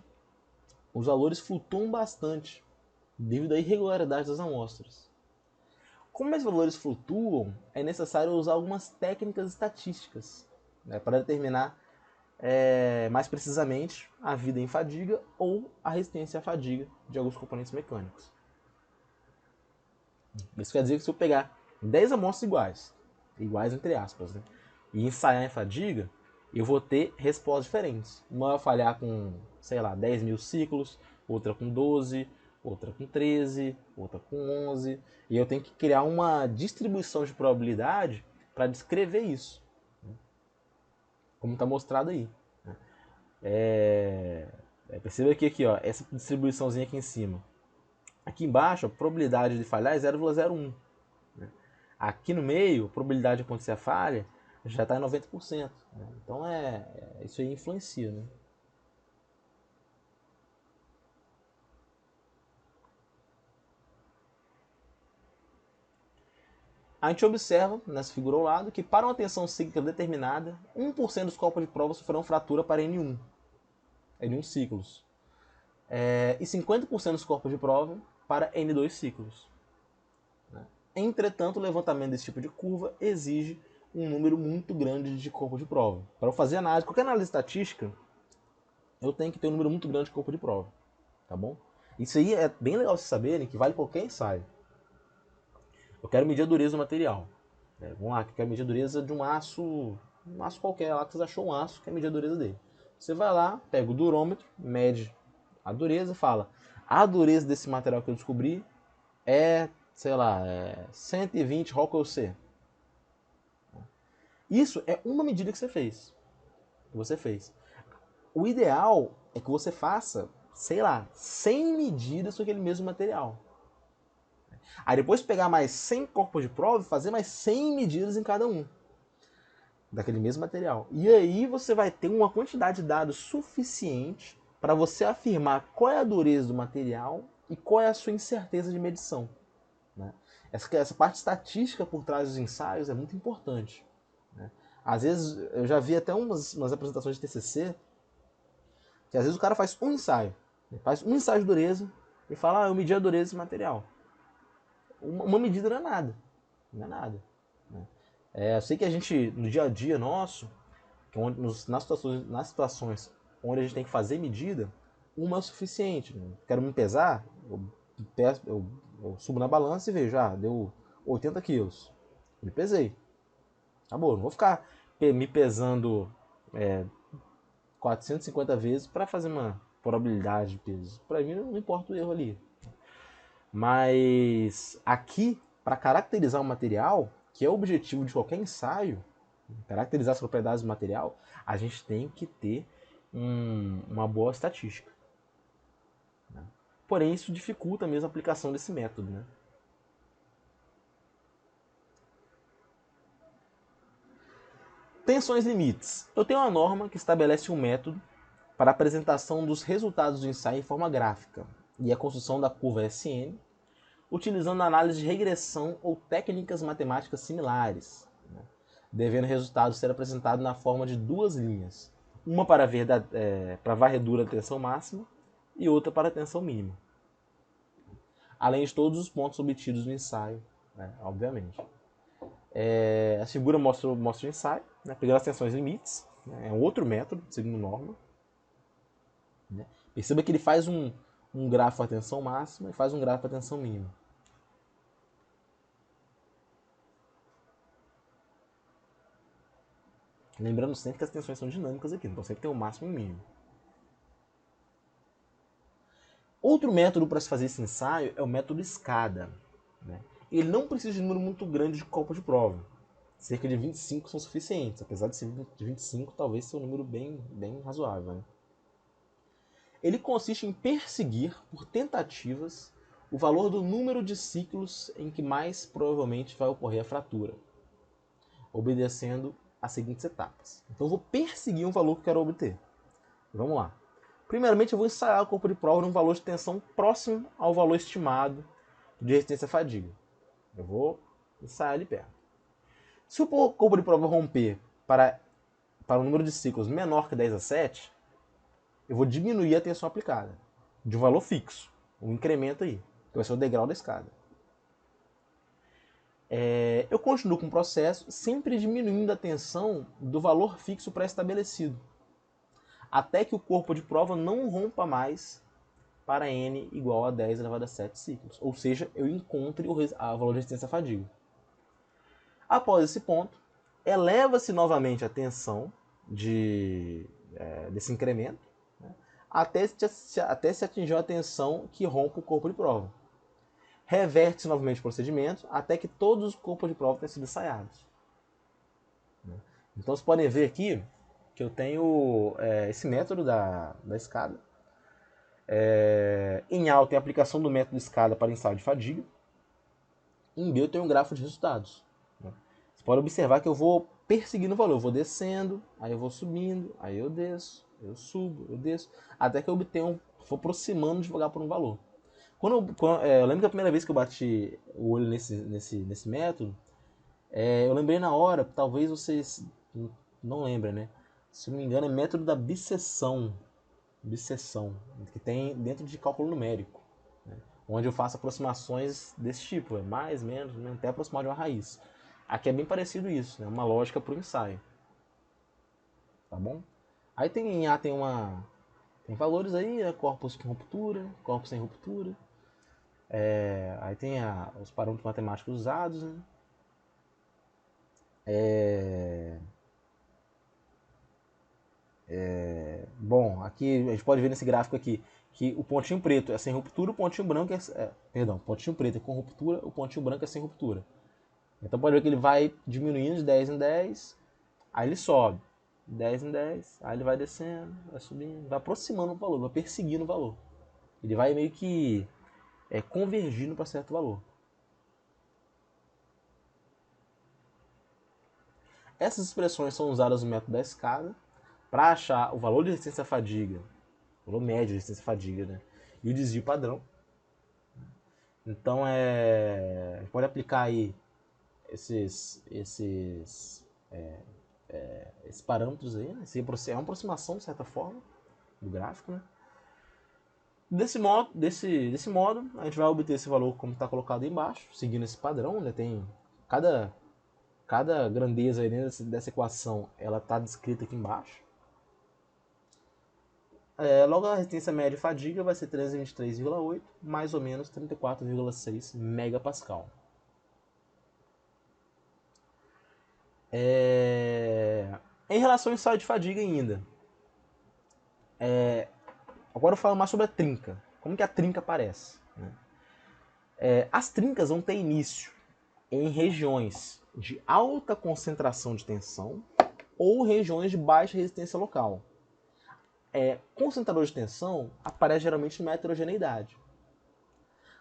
os valores flutuam bastante, devido à irregularidade das amostras. Como esses valores flutuam, é necessário usar algumas técnicas estatísticas, né, para determinar mais precisamente a vida em fadiga ou a resistência à fadiga de alguns componentes mecânicos. Isso quer dizer que se eu pegar 10 amostras iguais entre aspas, né, e ensaiar em fadiga, eu vou ter respostas diferentes. Uma vai falhar com, sei lá, 10 mil ciclos, outra com 12, outra com 13, outra com 11. E eu tenho que criar uma distribuição de probabilidade para descrever isso, como está mostrado aí. Perceba que aqui, ó, essa distribuiçãozinha aqui em cima. Aqui embaixo, a probabilidade de falhar é 0,01. Aqui no meio, a probabilidade de acontecer a falha já está em 90%. Né? Então isso aí influencia. Né? A gente observa, nessa figura ao lado, que para uma tensão cíclica determinada, 1% dos corpos de prova sofrerão fratura para N1 ciclos. E 50% dos corpos de prova para N2 ciclos. Entretanto, o levantamento desse tipo de curva exige um número muito grande de corpos de prova. Para eu fazer análise, qualquer análise estatística, eu tenho que ter um número muito grande de corpos de prova. Tá bom? Isso aí é bem legal vocês saberem que vale qualquer ensaio. Eu quero medir a dureza do material. Vamos lá, eu quero medir a dureza de um aço qualquer lá que você achou um aço, quer medir a dureza dele. Você vai lá, pega o durômetro, mede a dureza e fala: a dureza desse material que eu descobri é, sei lá, 120 Rockwell C. Isso é uma medida que você fez. O ideal é que você faça, sei lá, 100 medidas com aquele mesmo material. Aí depois pegar mais 100 corpos de prova e fazer mais 100 medidas em cada um daquele mesmo material. E aí você vai ter uma quantidade de dados suficiente para você afirmar qual é a dureza do material e qual é a sua incerteza de medição. Né? Essa parte estatística por trás dos ensaios é muito importante. Né? Às vezes, eu já vi até umas apresentações de TCC, que às vezes o cara faz um ensaio. Ele faz um ensaio de dureza e fala: eu medi a dureza desse material. Uma medida não é nada. Não é nada. Né? Eu sei que a gente, no dia a dia nosso, nas situações onde a gente tem que fazer medida, uma é o suficiente. Né? Quero me pesar, eu subo na balança e vejo, deu 80 quilos. Me pesei. Acabou, não vou ficar me pesando 450 vezes para fazer uma probabilidade de peso. Para mim não importa o erro ali. Mas aqui, para caracterizar o material, que é o objetivo de qualquer ensaio, caracterizar as propriedades do material, a gente tem que ter uma boa estatística. Né? Porém, isso dificulta mesmo a aplicação desse método. Né? Tensões limites. Eu tenho uma norma que estabelece um método para a apresentação dos resultados do ensaio em forma gráfica e a construção da curva SN, utilizando análise de regressão ou técnicas matemáticas similares, né? Devendo o resultado ser apresentado na forma de duas linhas, uma para a varredura da tensão máxima e outra para a tensão mínima, além de todos os pontos obtidos no ensaio, né, obviamente. A figura mostra o ensaio, né, pegando as tensões limites, né, é um outro método, segundo norma. Né. Perceba que ele faz um grafo para a tensão máxima e faz um grafo para a tensão mínima. Lembrando sempre que as tensões são dinâmicas aqui, então sempre tem o máximo e o mínimo. Outro método para se fazer esse ensaio é o método escada, né? Ele não precisa de um número muito grande de corpos de prova. Cerca de 25 são suficientes, apesar de ser de 25, talvez seja um número bem razoável, né? Ele consiste em perseguir, por tentativas, o valor do número de ciclos em que mais provavelmente vai ocorrer a fratura, obedecendo as seguintes etapas. Então eu vou perseguir um valor que eu quero obter. Vamos lá. Primeiramente eu vou ensaiar o corpo de prova num valor de tensão próximo ao valor estimado de resistência à fadiga. Eu vou ensaiar ali perto. Se o corpo de prova romper para um número de ciclos menor que 10/7, eu vou diminuir a tensão aplicada de um valor fixo, um incremento aí, que vai ser o degrau da escada. Eu continuo com o processo sempre diminuindo a tensão do valor fixo pré-estabelecido, até que o corpo de prova não rompa mais para n igual a 10⁻⁷ ciclos, ou seja, eu encontre o valor de resistência à fadiga. Após esse ponto, eleva-se novamente a tensão desse incremento, né, até se atingir a tensão que rompe o corpo de prova. Reverte-se novamente o procedimento até que todos os corpos de prova tenham sido ensaiados. Então vocês podem ver aqui que eu tenho esse método da escada. Em A eu tenho a aplicação do método escada para ensaio de fadiga. Em B eu tenho um gráfico de resultados. Você pode observar que eu vou perseguindo o valor. Eu vou descendo, aí eu vou subindo, aí eu desço, eu subo, eu desço, até que eu for aproximando devagar por um valor. Eu lembro que a primeira vez que eu bati o olho nesse método, eu lembrei na hora, talvez vocês não lembrem, né? Se não me engano, é método da bisseção, que tem dentro de cálculo numérico, né? Onde eu faço aproximações desse tipo, mais, menos, né? Até aproximar de uma raiz. Aqui é bem parecido isso, né? Uma lógica para o ensaio. Tá bom? Aí em A tem valores aí, né? Corpos com ruptura, corpos sem ruptura. Aí tem os parâmetros matemáticos usados, né? Bom, aqui a gente pode ver nesse gráfico aqui que o pontinho preto é sem ruptura, o pontinho branco perdão, o pontinho preto é com ruptura, o pontinho branco é sem ruptura. Então pode ver que ele vai diminuindo de 10 em 10, aí ele sobe. 10 em 10, aí ele vai descendo, vai subindo, vai aproximando o valor, vai perseguindo o valor. Ele vai meio que convergindo para certo valor. Essas expressões são usadas no método da escada para achar o valor de resistência à fadiga, o valor médio de resistência à fadiga, né? E o desvio padrão. Então a gente pode aplicar aí esses parâmetros aí, né? É uma aproximação de certa forma do gráfico, né? Desse modo, a gente vai obter esse valor como está colocado aí embaixo, seguindo esse padrão, né? Tem cada grandeza aí dessa equação, ela está descrita aqui embaixo. Logo a resistência média de fadiga vai ser 323,8, mais ou menos 34,6 megapascal. Em relação ao ensaio de fadiga ainda, agora eu falo mais sobre a trinca. Como que a trinca aparece? Né? As trincas vão ter início em regiões de alta concentração de tensão ou regiões de baixa resistência local. Concentrador de tensão aparece geralmente numa heterogeneidade.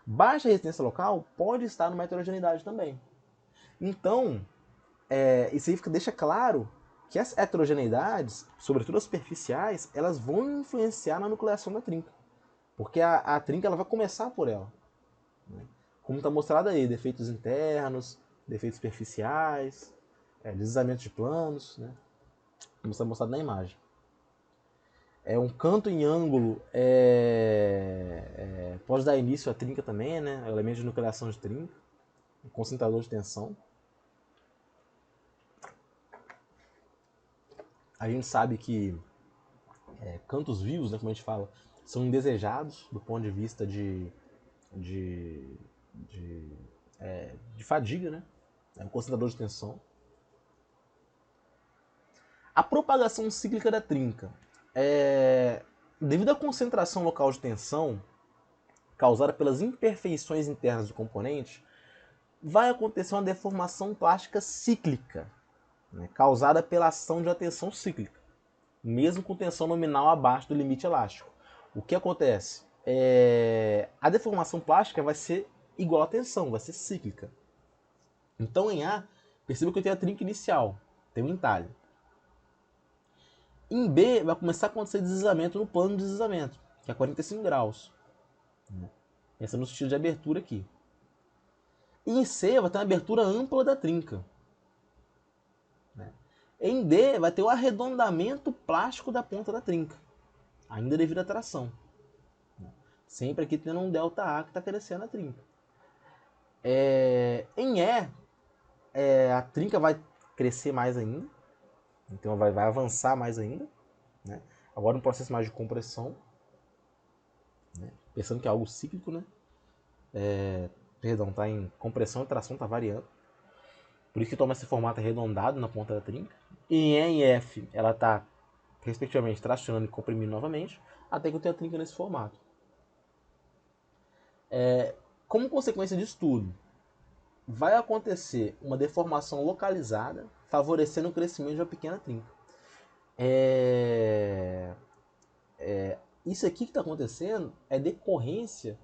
Baixa resistência local pode estar numa heterogeneidade também. Então, isso aí deixa claro que as heterogeneidades, sobretudo as superficiais, elas vão influenciar na nucleação da trinca. Porque a trinca ela vai começar por ela. Né? Como está mostrado aí, defeitos internos, defeitos superficiais, deslizamento de planos, né? Como está mostrado na imagem. Um canto em ângulo pode dar início à trinca também, né? É o elemento de nucleação de trinca, um concentrador de tensão. A gente sabe que cantos vivos, né, como a gente fala, são indesejados do ponto de vista de fadiga, né? É um concentrador de tensão. A propagação cíclica da trinca. Devido à concentração local de tensão, causada pelas imperfeições internas do componente, vai acontecer uma deformação plástica cíclica, né, causada pela ação de uma tensão cíclica, mesmo com tensão nominal abaixo do limite elástico. O que acontece? A deformação plástica vai ser igual à tensão, vai ser cíclica. Então em A, perceba que eu tenho a trinca inicial, tem um entalhe. Em B, vai começar a acontecer deslizamento no plano de deslizamento, que é 45 graus. Essa é no sentido de abertura aqui. E em C, vai ter uma abertura ampla da trinca. Em D, vai ter o arredondamento plástico da ponta da trinca, ainda devido à tração. Sempre aqui tendo um ΔA que está crescendo a trinca. Em E, a trinca vai crescer mais ainda, então vai avançar mais ainda, né? Agora um processo mais de compressão, né? Pensando que é algo cíclico, né? Perdão, está em compressão e tração, está variando. Por isso que toma esse formato arredondado na ponta da trinca. E em E e F, ela está, respectivamente, tracionando e comprimindo novamente, até que eu tenha a trinca nesse formato. Como consequência disso tudo, vai acontecer uma deformação localizada, favorecendo o crescimento de uma pequena trinca. Isso aqui que está acontecendo é decorrência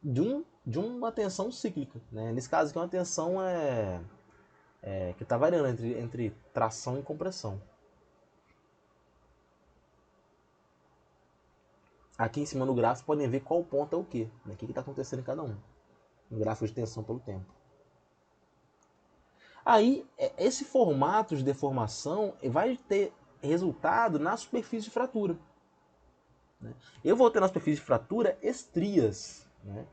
de uma tensão cíclica, né? Nesse caso aqui, uma tensão que está variando entre tração e compressão. Aqui em cima no gráfico podem ver qual ponto é o quê, né? O que está acontecendo em cada um, no gráfico de tensão pelo tempo. Aí, esse formato de deformação vai ter resultado na superfície de fratura. Né? Eu vou ter na superfície de fratura estrias. Né?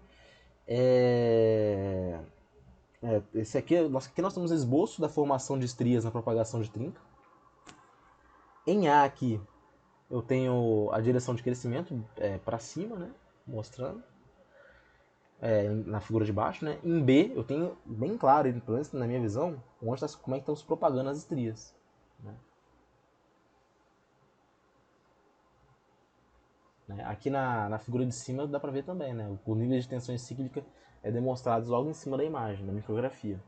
Aqui nós temos esboço da formação de estrias na propagação de trinca. Em A aqui, eu tenho a direção de crescimento para cima, né? Mostrando. Na figura de baixo, né? Em B, eu tenho bem claro, pelo menos na minha visão, como é que estão se propagando as estrias. Né? Aqui na figura de cima dá para ver também, né? O nível de tensão cíclica é demonstrado logo em cima da imagem, da micrografia.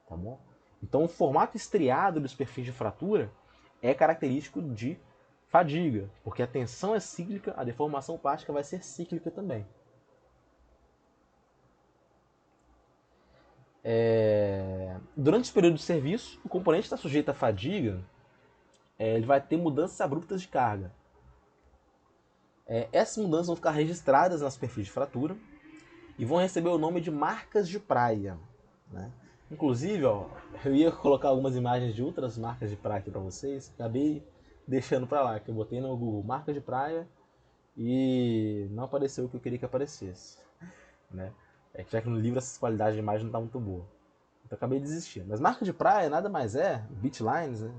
Tá bom? Então, o formato estriado dos perfis de fratura é característico de fadiga, porque a tensão é cíclica, a deformação plástica vai ser cíclica também. Durante esse período de serviço, o componente está sujeito à fadiga, ele vai ter mudanças abruptas de carga. Essas mudanças vão ficar registradas nas perfis de fratura e vão receber o nome de marcas de praia. Né? Inclusive, ó, eu ia colocar algumas imagens de outras marcas de praia aqui para vocês, acabei deixando para lá, que eu botei no Google marca de praia e não apareceu o que eu queria que aparecesse. Né? Já que no livro essa qualidade de imagem não está muito boa. Então acabei desistindo. Mas marca de praia nada mais beach lines, né?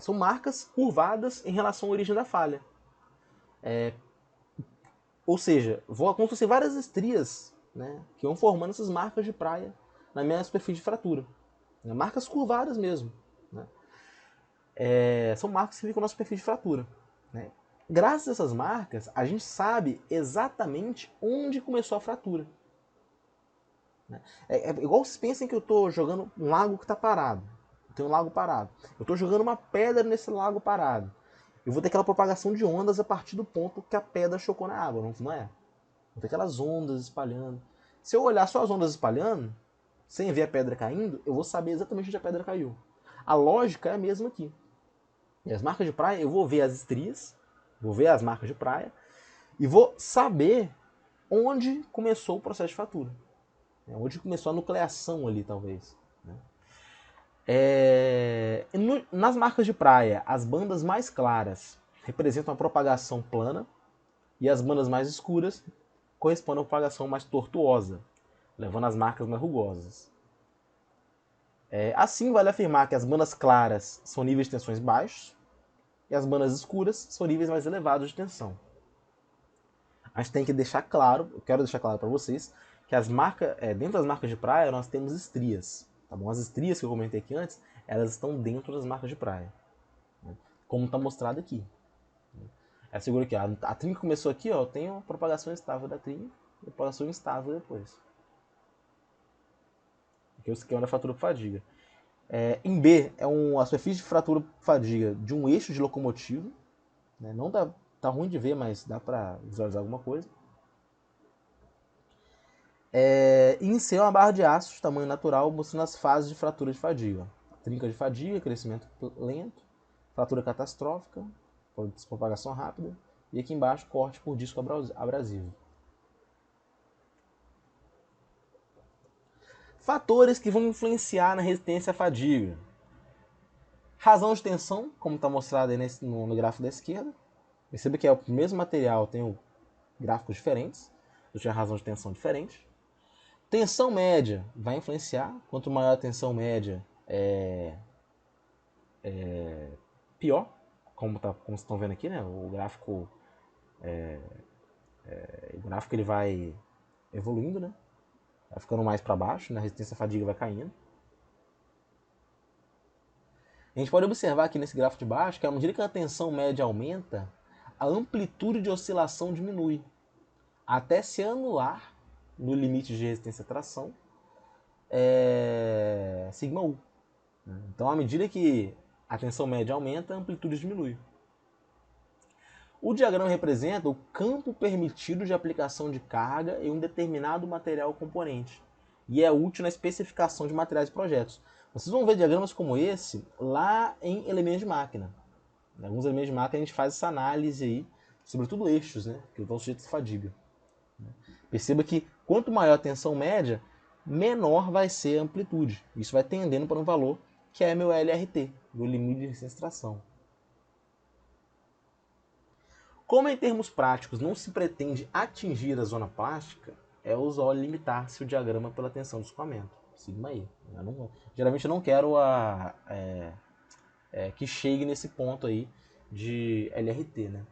São marcas curvadas em relação à origem da falha. Ou seja, vão acontecer várias estrias, né, que vão formando essas marcas de praia na minha superfície de fratura. Né, marcas curvadas mesmo. Né? São marcas que ficam na superfície de fratura. Né? Graças a essas marcas, a gente sabe exatamente onde começou a fratura. Né? É igual vocês pensem que eu estou jogando um lago que está parado. Tem um lago parado. Eu estou jogando uma pedra nesse lago parado. Eu vou ter aquela propagação de ondas a partir do ponto que a pedra chocou na água, não é? Vou ter aquelas ondas espalhando. Se eu olhar só as ondas espalhando, sem ver a pedra caindo, eu vou saber exatamente onde a pedra caiu. A lógica é a mesma aqui. E as marcas de praia, eu vou ver as estrias, vou ver as marcas de praia, e vou saber onde começou o processo de fratura. Onde começou a nucleação ali, talvez. Nas marcas de praia, as bandas mais claras representam a propagação plana e as bandas mais escuras correspondem à propagação mais tortuosa, levando as marcas mais rugosas. Assim, vale afirmar que as bandas claras são níveis de tensões baixos e as bandas escuras são níveis mais elevados de tensão. A gente tem que deixar claro, eu quero deixar claro para vocês, que dentro das marcas de praia nós temos estrias. Tá bom? As estrias que eu comentei aqui antes, elas estão dentro das marcas de praia, né? Como está mostrado aqui. Aí segura aqui, a trinca começou aqui, ó, tem uma propagação estável da trinca e propagação instável depois. Aqui é o esquema da fratura por fadiga. Em B, a superfície de fratura por fadiga de um eixo de locomotivo. Né? Não tá ruim de ver, mas dá para visualizar alguma coisa. Em C, uma barra de aço, tamanho natural, mostrando as fases de fratura de fadiga. Trinca de fadiga, crescimento lento, fratura catastrófica, propagação rápida, e aqui embaixo, corte por disco abrasivo. Fatores que vão influenciar na resistência à fadiga. Razão de tensão, como está mostrado aí no gráfico da esquerda. Perceba que é o mesmo material, tem gráficos diferentes, eu tinha razão de tensão diferente. Tensão média vai influenciar, quanto maior a tensão média, pior, como vocês estão vendo aqui, né? O gráfico ele vai evoluindo, né? Vai ficando mais para baixo, né? A resistência à fadiga vai caindo. A gente pode observar aqui nesse gráfico de baixo que à medida que a tensão média aumenta, a amplitude de oscilação diminui, até se anular no limite de resistência à tração, sigma U. Então, à medida que a tensão média aumenta, a amplitude diminui. O diagrama representa o campo permitido de aplicação de carga em um determinado material ou componente e é útil na especificação de materiais e projetos. Vocês vão ver diagramas como esse lá em elementos de máquina. Em alguns elementos de máquina a gente faz essa análise aí, sobretudo eixos, né, que vão sujeitos a fadiga. Perceba que quanto maior a tensão média, menor vai ser a amplitude. Isso vai tendendo para um valor que é meu LRT, meu limite de resistência à tração. Como em termos práticos não se pretende atingir a zona plástica, é usual limitar-se o diagrama pela tensão de escoamento, sigma E. Geralmente eu não quero que chegue nesse ponto aí de LRT, né?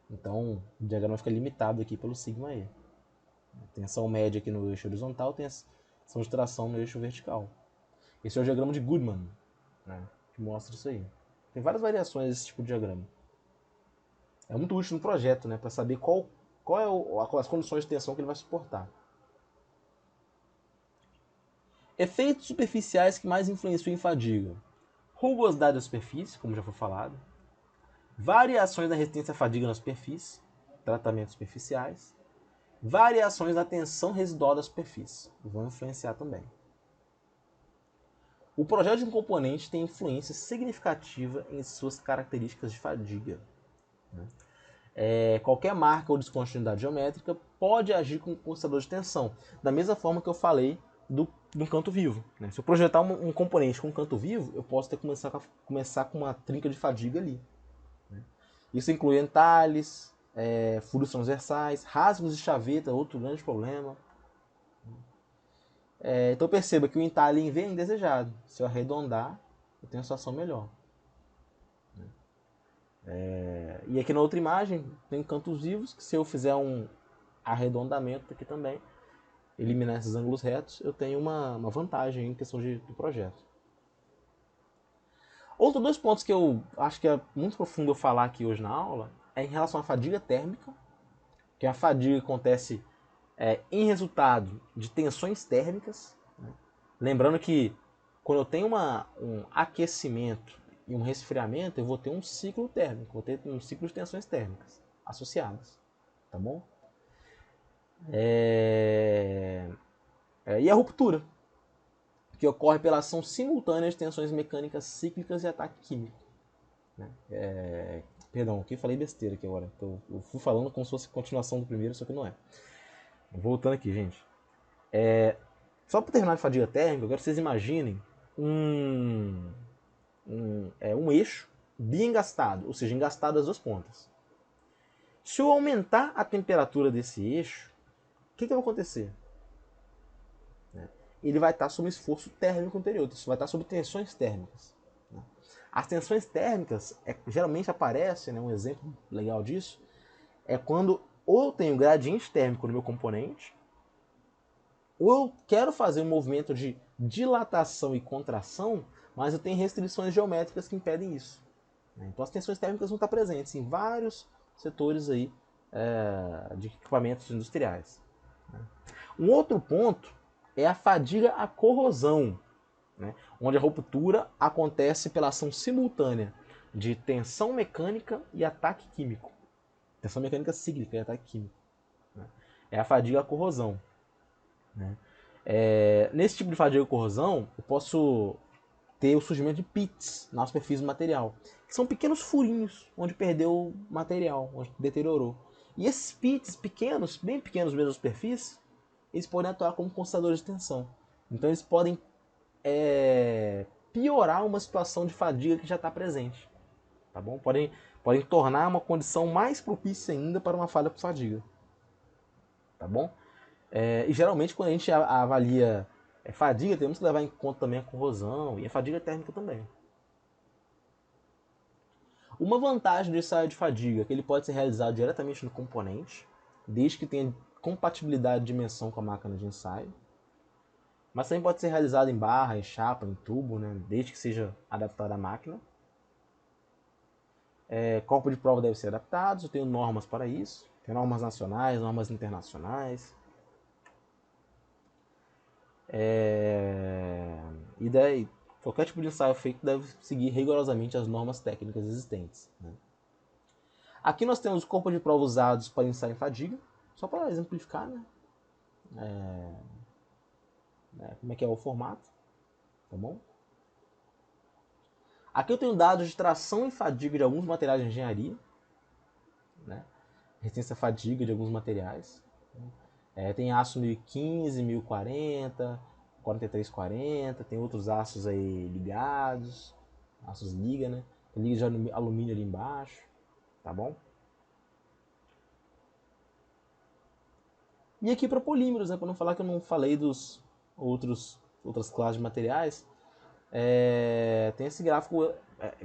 Então o diagrama fica limitado aqui pelo sigma E. Tensão média aqui no eixo horizontal, tensão de tração no eixo vertical. Esse é o diagrama de Goodman, né, que mostra isso aí. Tem várias variações desse tipo de diagrama. É muito útil no projeto, né, para saber qual as condições de tensão que ele vai suportar. Efeitos superficiais que mais influenciam em fadiga. Rugosidade da superfície, como já foi falado. Variações da resistência à fadiga na superfície. Tratamentos superficiais. Variações da tensão residual da superfície. Vão influenciar também. O projeto de um componente tem influência significativa em suas características de fadiga. Qualquer marca ou descontinuidade geométrica pode agir como constador de tensão, da mesma forma que eu falei do canto vivo. Né? Se eu projetar um componente com um canto vivo, eu posso começar com uma trinca de fadiga ali. Né? Isso inclui entalhes, furos transversais, rasgos de chaveta, outro grande problema. Então perceba que o entalhe em V é indesejado. Se eu arredondar, eu tenho uma situação melhor. E aqui na outra imagem tem cantos vivos, que se eu fizer um arredondamento aqui também, eliminar esses ângulos retos, eu tenho uma vantagem em questão do projeto. Outros dois pontos que eu acho que é muito profundo eu falar aqui hoje na aula é em relação à fadiga térmica, que a fadiga acontece em resultado de tensões térmicas. Né? Lembrando que quando eu tenho um aquecimento e um resfriamento, eu vou ter um ciclo térmico, vou ter um ciclo de tensões térmicas associadas. Tá bom? E a ruptura, que ocorre pela ação simultânea de tensões mecânicas cíclicas e ataque químico. Né? Perdão, aqui eu falei besteira aqui agora. Eu fui falando como se fosse continuação do primeiro, só que não é. Voltando aqui, gente. Só para terminar de fadiga térmica, eu quero que vocês imaginem um eixo bem engastado, ou seja, engastado as duas pontas. Se eu aumentar a temperatura desse eixo, o que vai acontecer? Ele vai estar sob esforço térmico anterior, isso vai estar sob tensões térmicas. As tensões térmicas geralmente aparecem, um exemplo legal disso, é quando ou eu tenho gradiente térmico no meu componente, ou eu quero fazer um movimento de dilatação e contração, mas eu tenho restrições geométricas que impedem isso. Então as tensões térmicas vão estar presentes em vários setores aí de equipamentos industriais. Um outro ponto é a fadiga à corrosão, né, onde a ruptura acontece pela ação simultânea de tensão mecânica e ataque químico. Tensão mecânica cíclica e ataque químico. Né? É a fadiga à corrosão. Né? Nesse tipo de fadiga à corrosão, eu posso ter o surgimento de pits na superfície do material, que são pequenos furinhos onde perdeu material, onde deteriorou. E esses pits pequenos, bem pequenos mesmo na superfície, eles podem atuar como condensadores de tensão. Então eles podem piorar uma situação de fadiga que já está presente. Tá bom? Podem tornar uma condição mais propícia ainda para uma falha por fadiga. Tá bom? E geralmente quando a gente avalia fadiga, temos que levar em conta também a corrosão e a fadiga térmica também. Uma vantagem do ensaio de fadiga é que ele pode ser realizado diretamente no componente, desde que tenha compatibilidade de dimensão com a máquina de ensaio. Mas também pode ser realizado em barra, em chapa, em tubo, né, desde que seja adaptado à máquina. Corpo de prova deve ser adaptado, eu tenho normas para isso. Tem normas nacionais, normas internacionais. E daí, qualquer tipo de ensaio feito deve seguir rigorosamente as normas técnicas existentes. Né? Aqui nós temos o corpo de prova usados para ensaio em fadiga, só para exemplificar, né? Como é que é o formato, tá bom? Aqui eu tenho dados de tração e fadiga de alguns materiais de engenharia, né? Resistência à fadiga de alguns materiais. Tem aço 1015, 1040, 4340, tem outros aços aí ligados, aços liga, né? Tem liga de alumínio ali embaixo, tá bom? E aqui para polímeros, né? Para não falar que eu não falei dos outras classes de materiais, tem esse gráfico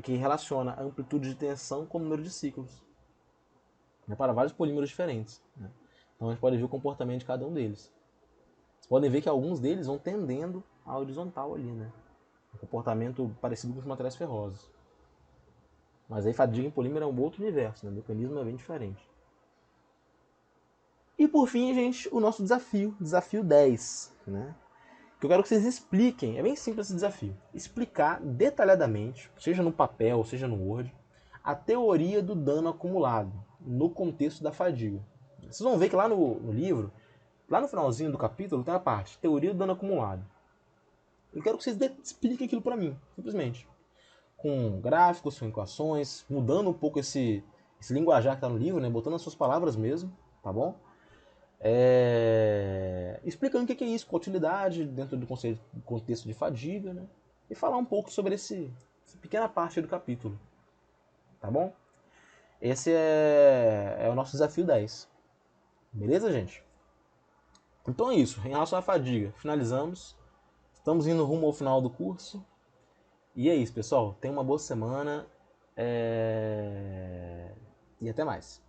que relaciona a amplitude de tensão com o número de ciclos, né, para vários polímeros diferentes. Né? Então a gente pode ver o comportamento de cada um deles. Vocês podem ver que alguns deles vão tendendo à horizontal ali, né? Um comportamento parecido com os materiais ferrosos. Mas aí fadiga em polímero é um outro universo, né? O mecanismo é bem diferente. E por fim, gente, o nosso desafio 10, né? Que eu quero que vocês expliquem, é bem simples esse desafio, explicar detalhadamente, seja no papel, seja no Word, a teoria do dano acumulado no contexto da fadiga. Vocês vão ver que lá no livro, lá no finalzinho do capítulo, tem a parte teoria do dano acumulado. Eu quero que vocês expliquem aquilo para mim, simplesmente. Com gráficos, com equações, mudando um pouco esse linguajar que está no livro, né? Botando as suas palavras mesmo, tá bom? Explicando o que é isso, com a utilidade dentro do contexto de fadiga, né? E falar um pouco sobre essa pequena parte do capítulo, tá bom? Esse é o nosso desafio 10. Beleza, gente? Então é isso, em relação à fadiga, finalizamos. Estamos indo rumo ao final do curso. E é isso, pessoal. Tenha uma boa semana. E até mais.